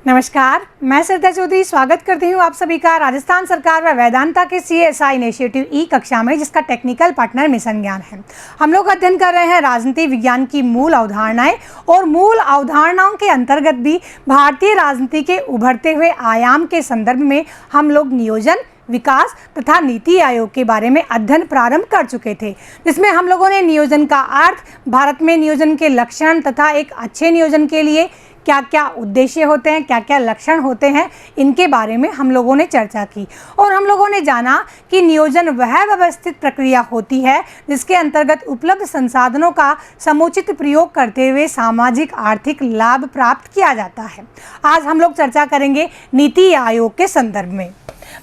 नमस्कार, मैं सरिता चौधरी स्वागत करती हूँ आप सभी का राजस्थान सरकार व वेदांता के CSI इनिशिएटिव ई कक्षा में, जिसका टेक्निकल पार्टनर मिशन ज्ञान है। हम लोग अध्ययन कर रहे हैं राजनीति विज्ञान की मूल अवधारणाएं, और मूल अवधारणाओं के अंतर्गत भी भारतीय राजनीति के उभरते हुए आयाम के संदर्भ में हम लोग नियोजन, विकास तथा नीति आयोग के बारे में अध्ययन प्रारंभ कर चुके थे, जिसमें हम लोगों ने नियोजन का अर्थ, भारत में नियोजन के लक्षण तथा एक अच्छे नियोजन के लिए क्या क्या उद्देश्य होते हैं, क्या क्या लक्षण होते हैं, इनके बारे में हम लोगों ने चर्चा की। और हम लोगों ने जाना कि नियोजन वह व्यवस्थित प्रक्रिया होती है जिसके अंतर्गत उपलब्ध संसाधनों का समुचित प्रयोग करते हुए सामाजिक आर्थिक लाभ प्राप्त किया जाता है। आज हम लोग चर्चा करेंगे नीति आयोग के संदर्भ में।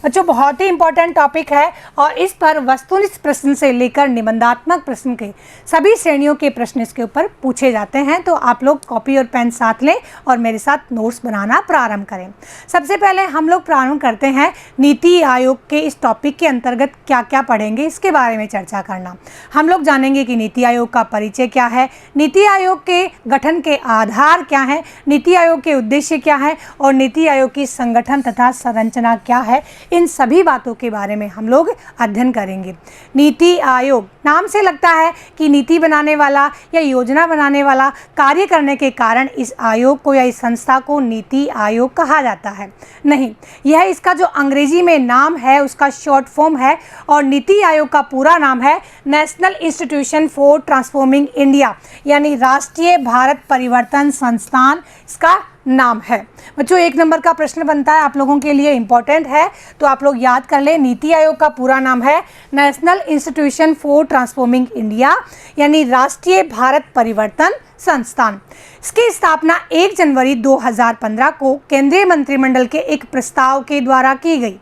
बच्चों, बहुत ही इंपॉर्टेंट टॉपिक है और इस पर वस्तुनिष्ठ प्रश्न से लेकर निबंधात्मक प्रश्न के सभी श्रेणियों के प्रश्न इसके ऊपर पूछे जाते हैं। तो आप लोग कॉपी और पेन साथ लें और मेरे साथ नोट्स बनाना प्रारंभ करें। सबसे पहले हम लोग प्रारंभ करते हैं नीति आयोग के इस टॉपिक के अंतर्गत क्या क्या पढ़ेंगे, इसके बारे में चर्चा करना। हम लोग जानेंगे कि नीति आयोग का परिचय क्या है, नीति आयोग के गठन के आधार क्या है, नीति आयोग के उद्देश्य क्या है और नीति आयोग की संगठन तथा संरचना क्या है। इन सभी बातों के बारे में हम लोग अध्ययन करेंगे। नीति आयोग नाम से लगता है कि नीति बनाने वाला या योजना बनाने वाला कार्य करने के कारण इस आयोग को या इस संस्था को नीति आयोग कहा जाता है। नहीं, यह इसका जो अंग्रेजी में नाम है उसका शॉर्ट फॉर्म है, और नीति आयोग का पूरा नाम है national institution for transforming India, यानी राष्ट्रीय भारत परिवर्तन संस्थान इसका नाम है। बच्चों, एक नंबर का प्रश्न बनता है आप लोगों के लिए, इंपॉर्टेंट है, तो आप लोग याद कर लें। नीति आयोग का पूरा नाम है national institution for transforming India, यानी राष्ट्रीय भारत परिवर्तन संस्थान। इसकी स्थापना 1 जनवरी 2015 को केंद्रीय मंत्रिमंडल के एक प्रस्ताव के द्वारा की गई।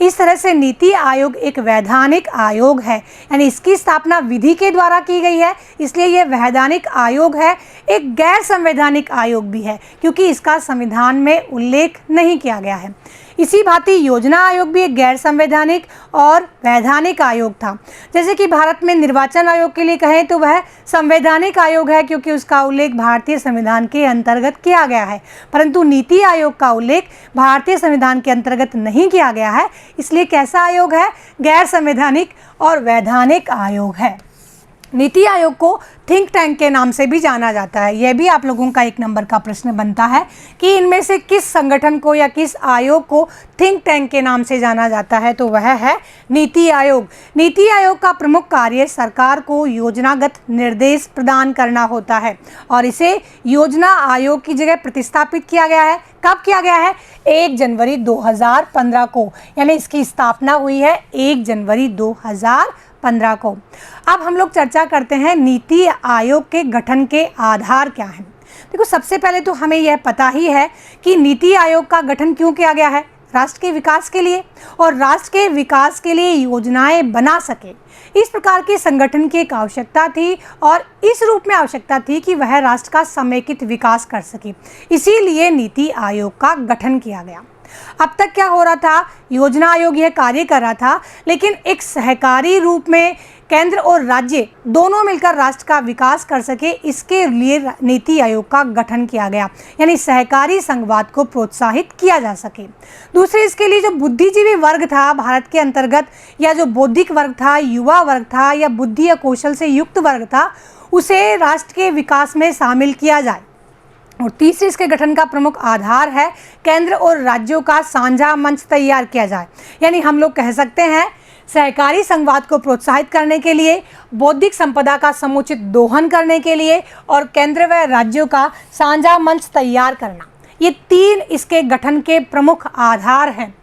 इस तरह से नीति आयोग एक वैधानिक आयोग है, यानी इसकी स्थापना विधि के द्वारा की गई है, इसलिए यह वैधानिक आयोग है। एक गैर संवैधानिक आयोग भी है क्योंकि इसका संविधान में उल्लेख नहीं किया गया है। इसी भांति योजना आयोग भी एक गैर संवैधानिक और वैधानिक आयोग था। जैसे कि भारत में निर्वाचन आयोग के लिए कहें तो वह संवैधानिक आयोग है क्योंकि उसका उल्लेख भारतीय संविधान के अंतर्गत किया गया है, परंतु नीति आयोग का उल्लेख भारतीय संविधान के अंतर्गत नहीं किया गया है, इसलिए कैसा आयोग है? गैर संवैधानिक और वैधानिक आयोग है। नीति आयोग को थिंक टैंक के नाम से भी जाना जाता है। यह भी आप लोगों का 1 नंबर का प्रश्न बनता है कि इनमें से किस संगठन को या किस आयोग को थिंक टैंक के नाम से जाना जाता है, तो वह है नीति आयोग। नीति आयोग का प्रमुख कार्य सरकार को योजनागत निर्देश प्रदान करना होता है, और इसे योजना आयोग की जगह प्रतिस्थापित किया गया है। कब किया गया है? 1 जनवरी 2015 को, यानी इसकी स्थापना हुई है 1 जनवरी 2015 को। अब हम लोग चर्चा करते हैं नीति आयोग के गठन के आधार क्या हैं। देखो, सबसे पहले तो हमें यह पता ही है कि नीति आयोग का गठन क्यों किया गया है? राष्ट्र के विकास के लिए, और राष्ट्र के विकास के लिए योजनाएं बना सके, इस प्रकार के संगठन की एक आवश्यकता थी, और इस रूप में आवश्यकता थी कि वह राष्ट्र का समेकित विकास कर सके। इसीलिए नीति आयोग का गठन किया गया। अब तक क्या हो रहा था? योजना आयोग यह कार्य कर रहा था, लेकिन एक सहकारी रूप में केंद्र और राज्य दोनों मिलकर राष्ट्र का विकास कर सके, इसके लिए नीति आयोग का गठन किया गया, यानी सहकारी संघवाद को प्रोत्साहित किया जा सके। दूसरे, इसके लिए जो बुद्धिजीवी वर्ग था भारत के अंतर्गत, या जो बौद्धिक वर्ग था, युवा वर्ग था, या बुद्धि या कौशल से युक्त वर्ग था, उसे राष्ट्र के विकास में शामिल किया जाए। और तीसरी, इसके गठन का प्रमुख आधार है केंद्र और राज्यों का साझा मंच तैयार किया जाए, यानी हम लोग कह सकते हैं सहकारी संघवाद को प्रोत्साहित करने के लिए, बौद्धिक संपदा का समुचित दोहन करने के लिए, और केंद्र व राज्यों का साझा मंच तैयार करना, ये 3 इसके गठन के प्रमुख आधार हैं।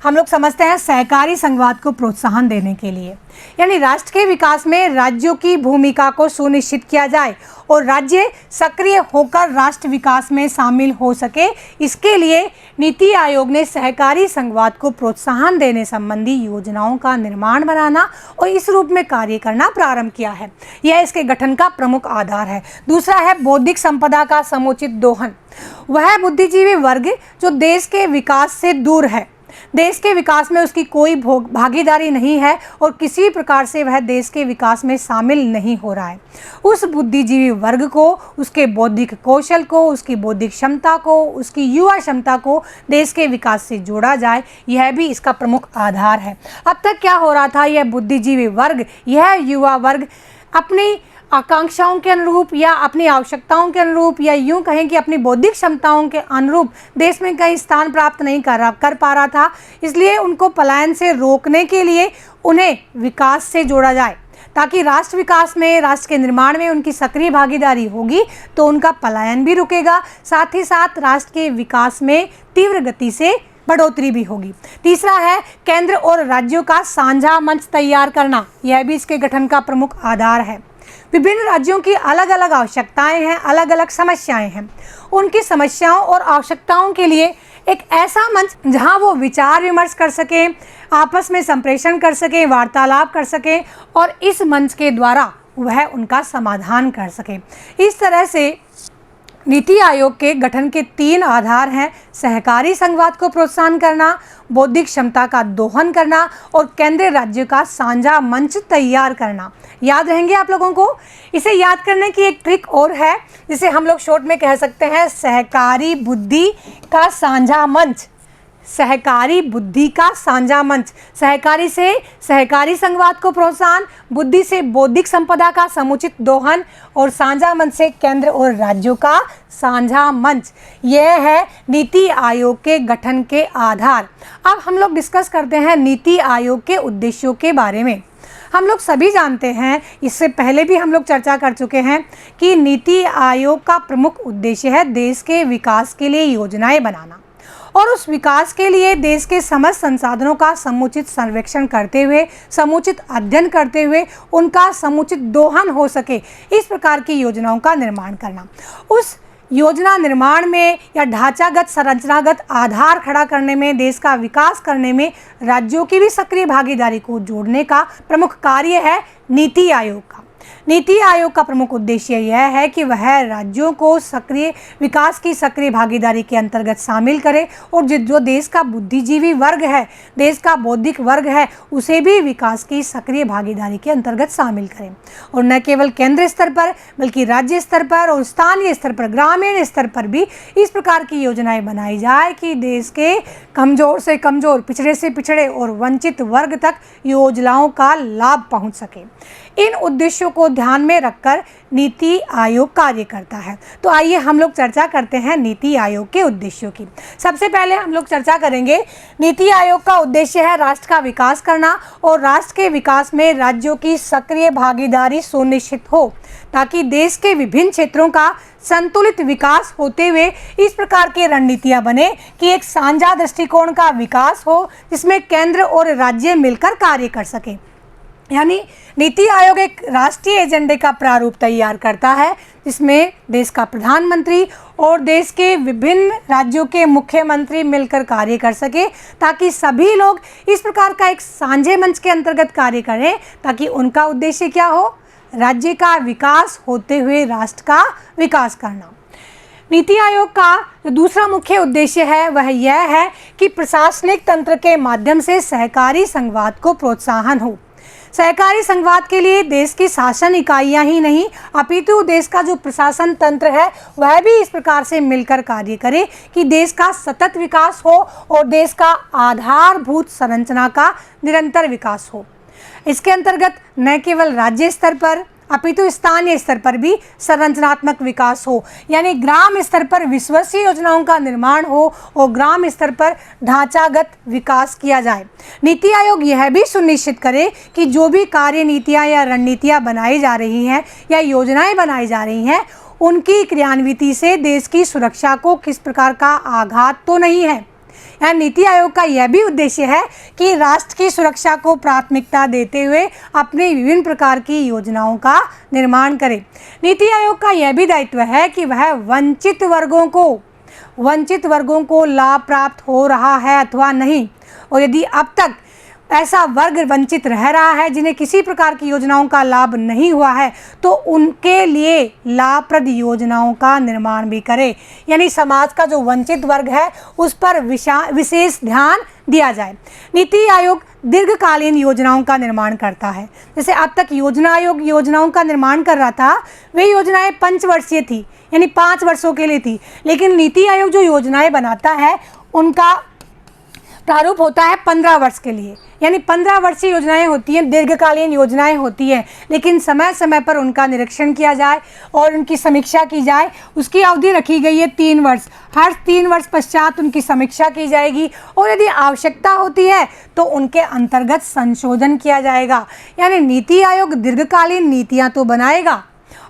हम लोग समझते हैं सहकारी संघवाद को प्रोत्साहन देने के लिए, यानी राष्ट्र के विकास में राज्यों की भूमिका को सुनिश्चित किया जाए और राज्य सक्रिय होकर राष्ट्र विकास में शामिल हो सके, इसके लिए नीति आयोग ने सहकारी संघवाद को प्रोत्साहन देने संबंधी योजनाओं का निर्माण बनाना और इस रूप में कार्य करना प्रारंभ किया है। यह इसके गठन का प्रमुख आधार है। दूसरा है बौद्धिक संपदा का समुचित दोहन। वह बुद्धिजीवी वर्ग जो देश के विकास से दूर है, देश के विकास में उसकी कोई भागीदारी नहीं है और किसी प्रकार से वह देश के विकास में शामिल नहीं हो रहा है। उस बुद्धिजीवी वर्ग को, उसके बौद्धिक कौशल को, उसकी बौद्धिक क्षमता को, उसकी युवा क्षमता को देश के विकास से जोड़ा जाए, यह भी इसका प्रमुख आधार है। अब तक क्या हो रहा था, यह बुद्धिजीवी वर्ग, यह युवा वर्ग अपनी आकांक्षाओं के अनुरूप या अपनी आवश्यकताओं के अनुरूप या यूं कहें कि अपनी बौद्धिक क्षमताओं के अनुरूप देश में कहीं स्थान प्राप्त नहीं कर पा रहा था। इसलिए उनको पलायन से रोकने के लिए उन्हें विकास से जोड़ा जाए, ताकि राष्ट्र विकास में, राष्ट्र के निर्माण में उनकी सक्रिय भागीदारी होगी तो उनका पलायन भी रुकेगा, साथ ही साथ राष्ट्र के विकास में तीव्र गति से बढ़ोतरी भी होगी। तीसरा है केंद्र और राज्यों का साझा मंच तैयार करना, यह भी इसके गठन का प्रमुख आधार है। विभिन्न राज्यों की अलग अलग आवश्यकताएं हैं, अलग अलग समस्याएं हैं। उनकी समस्याओं और आवश्यकताओं के लिए एक ऐसा मंच जहां वो विचार विमर्श कर सकें, आपस में संप्रेषण कर सकें, वार्तालाप कर सकें और इस मंच के द्वारा वह उनका समाधान कर सकें। इस तरह से नीति आयोग के गठन के 3 आधार हैं: सहकारी संघवाद को प्रोत्साहन करना, बौद्धिक क्षमता का दोहन करना और केंद्रीय राज्य का साझा मंच तैयार करना। याद रहेंगे आप लोगों को? इसे याद करने की एक ट्रिक और है, जिसे हम लोग शॉर्ट में कह सकते हैं सहकारी बुद्धि का साझा मंच। सहकारी बुद्धि का साझा मंच, सहकारी से सहकारी संघवाद को प्रोत्साहन, बुद्धि से बौद्धिक संपदा का समुचित दोहन और साझा मंच से केंद्र और राज्यों का साझा मंच। यह है नीति आयोग के गठन के आधार। अब हम लोग डिस्कस करते हैं नीति आयोग के उद्देश्यों के बारे में। हम लोग सभी जानते हैं, इससे पहले भी हम लोग चर्चा कर चुके हैं कि नीति आयोग का प्रमुख उद्देश्य है देश के विकास के लिए योजनाएं बनाना और उस विकास के लिए देश के समस्त संसाधनों का समुचित सर्वेक्षण करते हुए, समुचित अध्ययन करते हुए उनका समुचित दोहन हो सके, इस प्रकार की योजनाओं का निर्माण करना। उस योजना निर्माण में या ढांचागत संरचनागत आधार खड़ा करने में, देश का विकास करने में राज्यों की भी सक्रिय भागीदारी को जोड़ने का प्रमुख कार्य है नीति आयोग का। नीति आयोग का प्रमुख उद्देश्य यह है कि वह राज्यों को सक्रिय विकास की सक्रिय भागीदारी के अंतर्गत शामिल करे और जो देश का बुद्धिजीवी वर्ग है, देश का बौद्धिक वर्ग है, उसे भी विकास की सक्रिय भागीदारी के अंतर्गत शामिल करें। और न केवल केंद्र स्तर पर बल्कि राज्य स्तर पर और स्थानीय स्तर पर, ग्रामीण स्तर पर भी इस प्रकार की योजनाएं बनाई जाए कि देश के कमजोर से कमजोर, पिछड़े से पिछड़े और वंचित वर्ग तक योजनाओं का लाभ पहुंच सके। इन उद्देश्यों को ध्यान में रखकर नीति आयोग कार्य करता है। तो आइए हम लोग चर्चा करते हैं नीति आयोग के उद्देश्यों की। सबसे पहले हम लोग चर्चा करेंगे, नीति आयोग का उद्देश्य है राष्ट्र का विकास करना और राष्ट्र के विकास में राज्यों की सक्रिय भागीदारी सुनिश्चित हो, ताकि देश के विभिन्न क्षेत्रों का संतुलित विकास होते हुए इस प्रकार की रणनीतियां बने कि एक साझा दृष्टिकोण का विकास हो, जिसमें केंद्र और राज्य मिलकर कार्य कर सकें। यानी नीति आयोग एक राष्ट्रीय एजेंडे का प्रारूप तैयार करता है, जिसमें देश का प्रधानमंत्री और देश के विभिन्न राज्यों के मुख्यमंत्री मिलकर कार्य कर सके, ताकि सभी लोग इस प्रकार का एक साझे मंच के अंतर्गत कार्य करें, ताकि उनका उद्देश्य क्या हो, राज्य का विकास होते हुए राष्ट्र का विकास करना। नीति आयोग का जो दूसरा मुख्य उद्देश्य है वह यह है कि प्रशासनिक तंत्र के माध्यम से सहकारी संघवाद को प्रोत्साहन हो। सहकारी संघवाद के लिए देश की शासन इकाइयां ही नहीं, अपितु देश का जो प्रशासन तंत्र है वह भी इस प्रकार से मिलकर कार्य करे कि देश का सतत विकास हो और देश का आधारभूत संरचना का निरंतर विकास हो। इसके अंतर्गत न केवल राज्य स्तर पर अपितु स्थानीय स्तर पर भी संरचनात्मक विकास हो, यानी ग्राम स्तर पर विश्वसनीय योजनाओं का निर्माण हो और ग्राम स्तर पर ढांचागत विकास किया जाए। नीति आयोग यह भी सुनिश्चित करे कि जो भी कार्य नीतियां या रणनीतियां बनाई जा रही हैं या योजनाएं बनाई जा रही हैं, उनकी क्रियान्विति से देश की सुरक्षा को किस प्रकार का आघात तो नहीं है। यहाँ नीति आयोग का यह भी उद्देश्य है कि राष्ट्र की सुरक्षा को प्राथमिकता देते हुए अपने विभिन्न प्रकार की योजनाओं का निर्माण करे। नीति आयोग का यह भी दायित्व है कि वह वंचित वर्गों को लाभ प्राप्त हो रहा है अथवा नहीं, और यदि अब तक ऐसा वर्ग वंचित रह रहा है जिन्हें किसी प्रकार की योजनाओं का लाभ नहीं हुआ है, तो उनके लिए लाभप्रद योजनाओं का निर्माण भी करे। यानी समाज का जो वंचित वर्ग है उस पर विशेष ध्यान दिया जाए। नीति आयोग दीर्घकालीन योजनाओं का निर्माण करता है। जैसे अब तक योजना आयोग योजनाओं का निर्माण कर रहा था, वे योजनाएं पंचवर्षीय थी, यानी 5 वर्षों के लिए थी। लेकिन नीति आयोग जो योजनाएं बनाता है उनका प्रारूप होता है 15 वर्ष के लिए, यानी 15 वर्षीय योजनाएं होती हैं, दीर्घकालीन योजनाएं होती हैं। लेकिन समय समय पर उनका निरीक्षण किया जाए और उनकी समीक्षा की जाए। उसकी अवधि रखी गई है 3 वर्ष। हर 3 वर्ष पश्चात उनकी समीक्षा की जाएगी और यदि आवश्यकता होती है तो उनके अंतर्गत संशोधन किया जाएगा। यानी नीति आयोग दीर्घकालीन नीतियाँ तो बनाएगा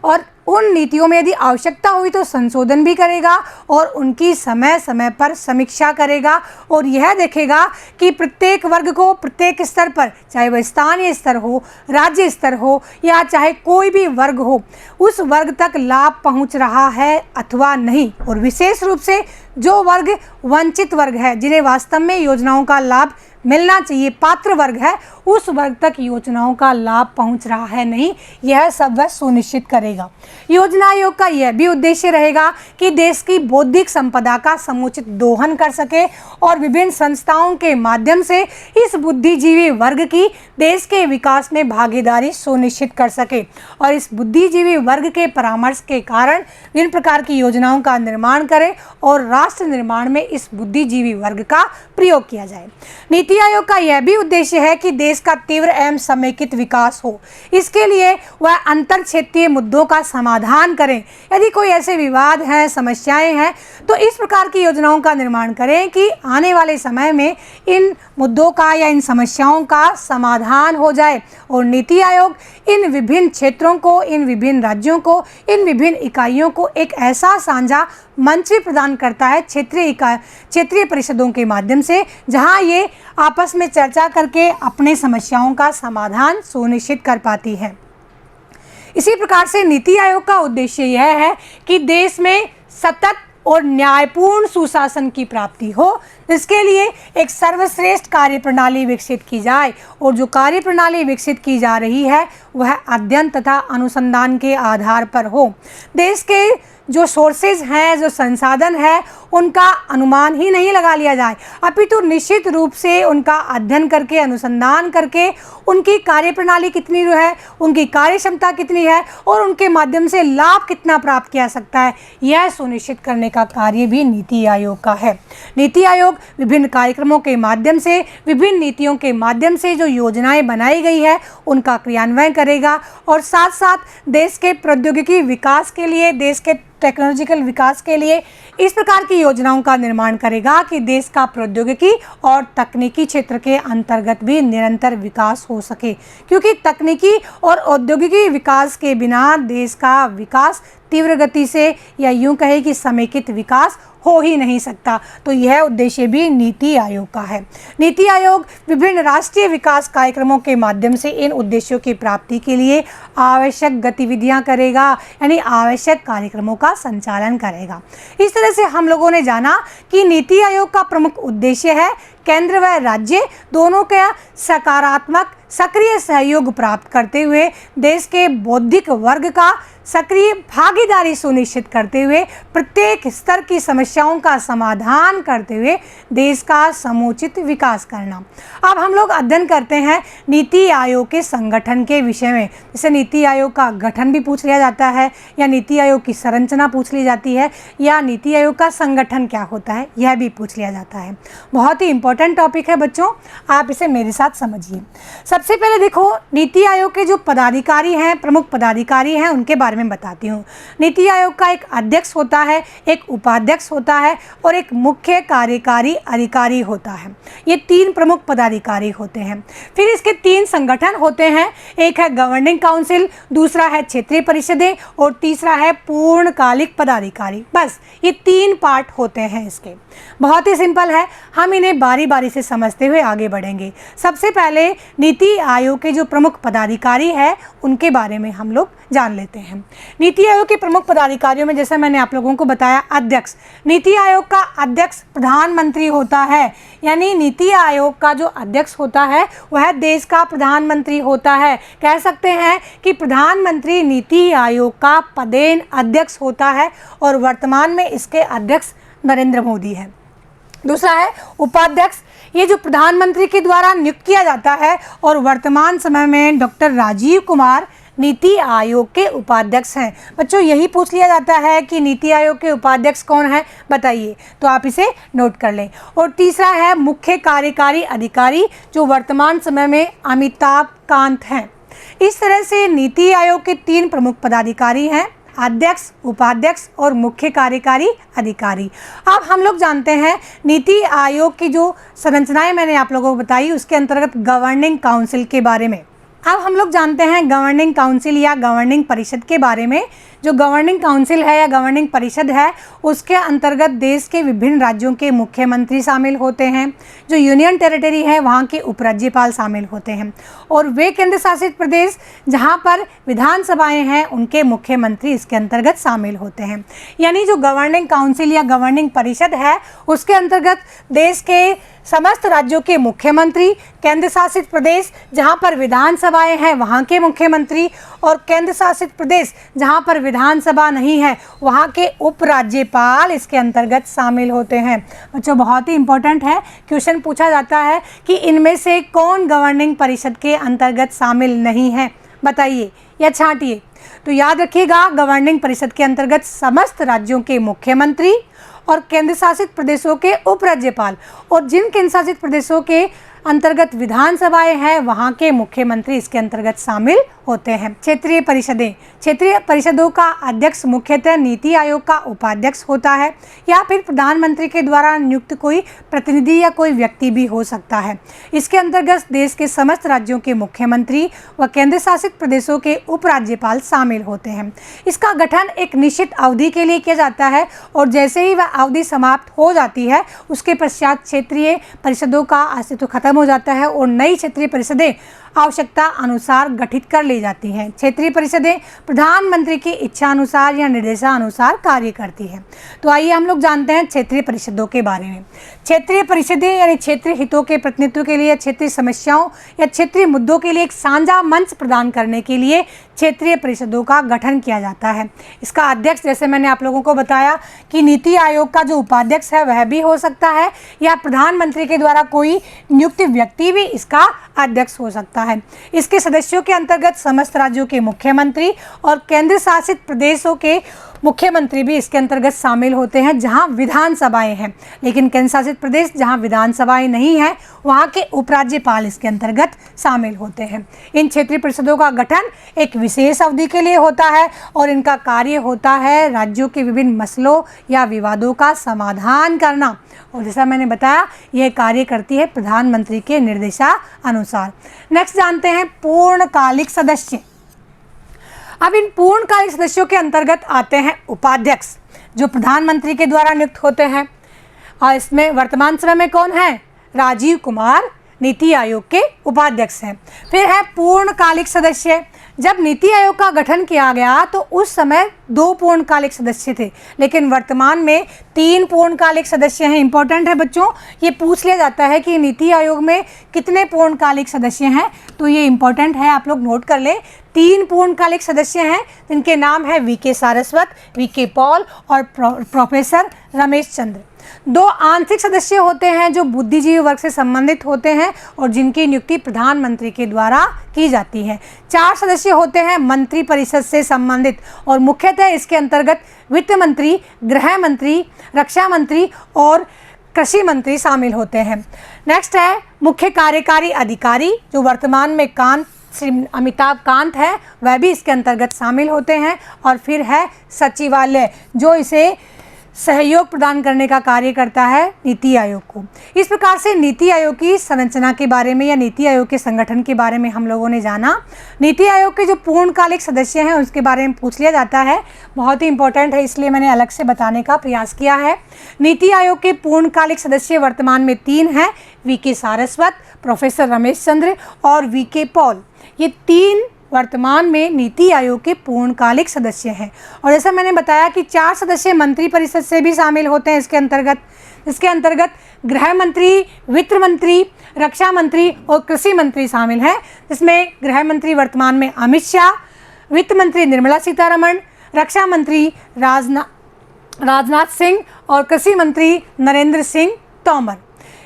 और उन नीतियों में यदि आवश्यकता हुई तो संशोधन भी करेगा और उनकी समय समय पर समीक्षा करेगा और यह देखेगा कि प्रत्येक वर्ग को प्रत्येक स्तर पर, चाहे वह स्थानीय स्तर हो, राज्य स्तर हो या चाहे कोई भी वर्ग हो, उस वर्ग तक लाभ पहुंच रहा है अथवा नहीं। और विशेष रूप से जो वर्ग वंचित वर्ग है, जिन्हें वास्तव में योजनाओं का लाभ मिलना चाहिए, पात्र वर्ग है, उस वर्ग तक योजनाओं का लाभ पहुंच रहा है नहीं, यह सब वह सुनिश्चित करेगा। योजना आयोग का यह भी उद्देश्य रहेगा कि देश की बौद्धिक संपदा का समुचित दोहन कर सके और विभिन्न संस्थाओं के माध्यम से इस बुद्धिजीवी वर्ग की देश के विकास में भागीदारी सुनिश्चित कर सके और इस बुद्धिजीवी वर्ग के परामर्श के कारण विभिन्न प्रकार की योजनाओं का निर्माण करे और राष्ट्र निर्माण में इस बुद्धिजीवी वर्ग का प्रयोग किया जाए। नीति आयोग का यह भी उद्देश्य है कि देश का तीव्र एवं समेकित विकास हो। इसके लिए वह अंतर क्षेत्रीय मुद्दों का समाधान करें। यदि कोई ऐसे विवाद हैं, समस्याएं हैं, तो इस प्रकार की योजनाओं का निर्माण करें कि आने वाले समय में इन मुद्दों का या इन समस्याओं का समाधान हो जाए। और नीति आयोग इन विभिन्न क्षेत्रों को, इन विभिन्न राज्यों को, इन विभिन्न इकाइयों को एक ऐसा साझा मंच भी प्रदान करता है क्षेत्रीय परिषदों के माध्यम से, जहां ये आपस में चर्चा करके अपने समस्याओं का समाधान सुनिश्चित कर पाती है। इसी प्रकार से नीति आयोग का उद्देश्य यह है कि देश में सतत और न्यायपूर्ण सुशासन की प्राप्ति हो, इसके लिए एक सर्वश्रेष्ठ कार्यप्रणाली विकसित की जाए। और जो कार्यप्रणाली विकसित की जा रही है वह अध्ययन तथा अनुसंधान के आधार पर हो। देश के जो सोर्सेज हैं, जो संसाधन है, उनका अनुमान ही नहीं लगा लिया जाए, अपितु निश्चित रूप से उनका अध्ययन करके, अनुसंधान करके उनकी कार्यप्रणाली कितनी है, उनकी कार्यक्षमता कितनी है और उनके माध्यम से लाभ कितना प्राप्त किया सकता है, यह सुनिश्चित करने का कार्य भी नीति आयोग का है। नीति आयोग विभिन्न कार्यक्रमों के माध्यम से, विभिन्न नीतियों के माध्यम से जो योजनाएं बनाई गई है उनका क्रियान्वयन करेगा और साथ साथ देश के प्रौद्योगिकी विकास के लिए, देश के टेक्नोलॉजिकल विकास के लिए इस प्रकार की योजनाओं का निर्माण करेगा कि देश का प्रौद्योगिकी और तकनीकी क्षेत्र के अंतर्गत भी निरंतर विकास हो सके, क्योंकि तकनीकी और औद्योगिकी विकास के बिना देश का विकास तीव्र गति से, या यूं कहे कि समेकित विकास हो ही नहीं सकता। तो यह उद्देश्य भी नीति आयोग का है। नीति आयोग विभिन्न राष्ट्रीय विकास कार्यक्रमों के माध्यम से इन उद्देश्यों की प्राप्ति के लिए आवश्यक गतिविधियां करेगा, यानी आवश्यक कार्यक्रमों का संचालन करेगा। इस तरह से हम लोगों ने जाना कि नीति आयोग का प्रमुख उद्देश्य है केंद्र व राज्य दोनों का सकारात्मक सक्रिय सहयोग प्राप्त करते हुए देश के बौद्धिक वर्ग का सक्रिय भागीदारी सुनिश्चित करते हुए प्रत्येक स्तर की समस्याओं का समाधान करते हुए देश का समुचित विकास करना। अब हम लोग अध्ययन करते हैं नीति आयोग के संगठन के विषय में। जैसे नीति आयोग का गठन भी पूछ लिया जाता है, या नीति आयोग की संरचना पूछ ली जाती है, या नीति आयोग का संगठन क्या होता है यह भी पूछ लिया जाता है। बहुत ही इंपॉर्टेंट टॉपिक है बच्चों, आप इसे मेरे साथ समझिए। सबसे पहले देखो, नीति आयोग के जो पदाधिकारी हैं, प्रमुख पदाधिकारी हैं, उनके बारे में बताती हूँ। नीति आयोग का एक अध्यक्ष होता है, एक उपाध्यक्ष होता है और एक मुख्य कार्यकारी अधिकारी होता है। ये 3 प्रमुख पदाधिकारी होते हैं। फिर इसके 3 संगठन होते हैं, एक है गवर्निंग काउंसिल, दूसरा है क्षेत्रीय परिषदें और तीसरा है पूर्णकालिक पदाधिकारी। बस ये 3 पार्ट होते हैं इसके। बहुत ही सिंपल है, हम इन्हें बारी बारी से समझते हुए आगे बढ़ेंगे। सबसे पहले नीति नीति आयोग के जो प्रमुख पदाधिकारी है उनके बारे में हम लोग जान लेते हैं। नीति आयोग के प्रमुख पदाधिकारियों में जैसे मैंने आप लोगों को बताया अध्यक्ष, नीति आयोग का अध्यक्ष प्रधानमंत्री होता है, यानी नीति आयोग का जो अध्यक्ष होता है वह देश का प्रधानमंत्री होता है। कह सकते हैं कि प्रधानमंत्री नीति आयोग का पदेन अध्यक्ष होता है और वर्तमान में इसके अध्यक्ष नरेंद्र मोदी है। दूसरा है उपाध्यक्ष, ये जो प्रधानमंत्री के द्वारा नियुक्त किया जाता है और वर्तमान समय में डॉक्टर राजीव कुमार नीति आयोग के उपाध्यक्ष हैं। बच्चों यही पूछ लिया जाता है कि नीति आयोग के उपाध्यक्ष कौन है, बताइए, तो आप इसे नोट कर लें। और तीसरा है मुख्य कार्यकारी अधिकारी, जो वर्तमान समय में अमिताभ कांत हैं। इस तरह से नीति आयोग के 3 प्रमुख पदाधिकारी हैं, अध्यक्ष, उपाध्यक्ष और मुख्य कार्यकारी अधिकारी। अब हम लोग जानते हैं नीति आयोग की जो संरचनाएं मैंने आप लोगों को बताई उसके अंतर्गत गवर्निंग काउंसिल के बारे में। अब हम लोग जानते हैं गवर्निंग काउंसिल या गवर्निंग परिषद के बारे में। जो गवर्निंग काउंसिल है या गवर्निंग परिषद है उसके अंतर्गत देश के विभिन्न राज्यों के मुख्यमंत्री शामिल होते हैं। जो यूनियन टेरिटरी है वहाँ के उपराज्यपाल शामिल होते हैं और वे केंद्र शासित प्रदेश जहाँ पर विधानसभाएं हैं उनके मुख्यमंत्री इसके अंतर्गत शामिल होते हैं। यानी जो गवर्निंग काउंसिल या गवर्निंग परिषद है उसके अंतर्गत देश के समस्त राज्यों के मुख्यमंत्री, केंद्र शासित प्रदेश जहां पर विधानसभाएं हैं वहां के मुख्यमंत्री और केंद्र शासित प्रदेश जहां पर विधानसभा नहीं है वहां के उपराज्यपाल इसके अंतर्गत शामिल होते हैं। बच्चों बहुत ही इंपॉर्टेंट है, क्वेश्चन पूछा जाता है कि इनमें से कौन गवर्निंग परिषद के अंतर्गत शामिल नहीं है, बताइए या छांटिए। तो याद रखिएगा गवर्निंग परिषद के अंतर्गत समस्त राज्यों के मुख्यमंत्री और केंद्र शासित प्रदेशों के उपराज्यपाल और जिन केंद्र शासित प्रदेशों के अंतर्गत विधानसभाएं हैं वहां के मुख्यमंत्री इसके अंतर्गत शामिल होते हैं। क्षेत्रीय परिषदें, क्षेत्रीय परिषदों का अध्यक्ष मुख्यतः नीति आयोग का उपाध्यक्ष होता है या फिर प्रधानमंत्री के द्वारा नियुक्त कोई प्रतिनिधि या कोई व्यक्ति भी हो सकता है। इसके अंतर्गत देश के समस्त राज्यों के मुख्यमंत्री व केंद्र शासित प्रदेशों के उपराज्यपाल शामिल होते हैं। इसका गठन एक निश्चित अवधि के लिए किया जाता है और जैसे ही वह अवधि समाप्त हो जाती है उसके पश्चात क्षेत्रीय परिषदों का अस्तित्व खत्म हो जाता है और नई क्षेत्रीय परिषदें आवश्यकता अनुसार गठित कर ली जाती हैं। क्षेत्रीय परिषदें प्रधानमंत्री की इच्छा अनुसार या निर्देशानुसार कार्य करती हैं। तो आइए हम लोग जानते हैं क्षेत्रीय परिषदों के बारे में। क्षेत्रीय परिषदें यानी क्षेत्रीय हितों के प्रतिनिधित्व के लिए, क्षेत्रीय समस्याओं या क्षेत्रीय मुद्दों के लिए एक साझा मंच प्रदान करने के लिए क्षेत्रीय परिषदों का गठन किया जाता है। इसका अध्यक्ष जैसे मैंने आप लोगों को बताया कि नीति आयोग का जो उपाध्यक्ष है वह भी हो सकता है या प्रधानमंत्री के द्वारा कोई नियुक्त व्यक्ति भी इसका अध्यक्ष हो सकता है। इसके सदस्यों के अंतर्गत समस्त राज्यों के मुख्यमंत्री और केंद्र शासित प्रदेशों के मुख्यमंत्री भी इसके अंतर्गत शामिल होते हैं जहां विधानसभाएं हैं, लेकिन केंद्र शासित प्रदेश जहां विधानसभाएं नहीं हैं वहां के उपराज्यपाल इसके अंतर्गत शामिल होते हैं। इन क्षेत्रीय परिषदों का गठन एक विशेष अवधि के लिए होता है और इनका कार्य होता है राज्यों के विभिन्न मसलों या विवादों का समाधान करना और जैसा मैंने बताया यह कार्य करती है प्रधानमंत्री के निर्देशानुसार। नेक्स्ट जानते हैं पूर्णकालिक सदस्य। अब इन पूर्णकालिक सदस्यों के अंतर्गत आते हैं उपाध्यक्ष जो प्रधानमंत्री के द्वारा नियुक्त होते हैं और इसमें वर्तमान समय में कौन है, राजीव कुमार नीति आयोग के उपाध्यक्ष हैं। फिर है पूर्णकालिक सदस्य। जब नीति आयोग का गठन किया गया तो उस समय 2 पूर्णकालिक सदस्य थे, लेकिन वर्तमान में 3 पूर्णकालिक सदस्य हैं। इंपॉर्टेंट है बच्चों, ये पूछ लिया जाता है कि नीति आयोग में कितने पूर्णकालिक सदस्य हैं, तो ये इंपॉर्टेंट है, आप लोग नोट कर लें। 3 पूर्णकालिक सदस्य हैं जिनके नाम है वीके सारस्वत, वीके पॉल और प्रोफेसर रमेश चंद्र। 2 आंतरिक सदस्य होते हैं जो बुद्धिजीवी वर्ग से संबंधित होते हैं और जिनकी नियुक्ति प्रधानमंत्री के द्वारा की जाती है। 4 सदस्य होते हैं मंत्री परिषद से संबंधित और मुख्यतः इसके अंतर्गत वित्त मंत्री, गृह मंत्री, रक्षा मंत्री और कृषि मंत्री शामिल होते हैं। नेक्स्ट है मुख्य कार्यकारी अधिकारी जो वर्तमान में श्री अमिताभ कांत है, वह भी इसके अंतर्गत शामिल होते हैं। और फिर है सचिवालय जो इसे सहयोग प्रदान करने का कार्य करता है नीति आयोग को। इस प्रकार से नीति आयोग की संरचना के बारे में या नीति आयोग के संगठन के बारे में हम लोगों ने जाना। नीति आयोग के जो पूर्णकालिक सदस्य हैं उसके बारे में पूछ लिया जाता है, बहुत ही इंपॉर्टेंट है, इसलिए मैंने अलग से बताने का प्रयास किया है। नीति आयोग के पूर्णकालिक सदस्य वर्तमान में 3 हैं, वीके सारस्वत, प्रोफेसर रमेश चंद्र और वीके पॉल। ये 3 वर्तमान में नीति आयोग के पूर्णकालिक सदस्य हैं। और जैसा मैंने बताया कि 4 सदस्य मंत्रिपरिषद से भी शामिल होते हैं इसके अंतर्गत गृह मंत्री, वित्त मंत्री, रक्षा मंत्री और कृषि मंत्री शामिल हैं, जिसमें गृह मंत्री वर्तमान में अमित शाह, वित्त मंत्री निर्मला सीतारमण, रक्षा मंत्री राजनाथ सिंह और कृषि मंत्री नरेंद्र सिंह तोमर।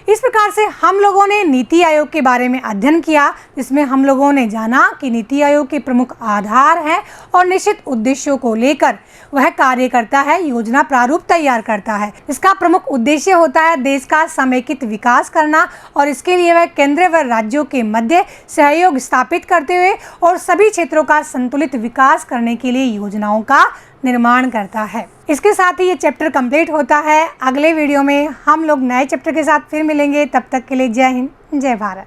इस प्रकार से हम लोगों ने नीति आयोग के बारे में अध्ययन किया, जिसमें हम लोगों ने जाना कि नीति आयोग के प्रमुख आधार हैं और निश्चित उद्देश्यों को लेकर वह कार्य करता है, योजना प्रारूप तैयार करता है। इसका प्रमुख उद्देश्य होता है देश का समेकित विकास करना और इसके लिए वह केंद्र व राज्यों के मध्य सहयोग स्थापित करते हुए और सभी क्षेत्रों का संतुलित विकास करने के लिए योजनाओं का निर्माण करता है। इसके साथ ही ये चैप्टर कंप्लीट होता है। अगले वीडियो में हम लोग नए चैप्टर के साथ फिर मिलेंगे। तब तक के लिए जय हिंद, जय भारत।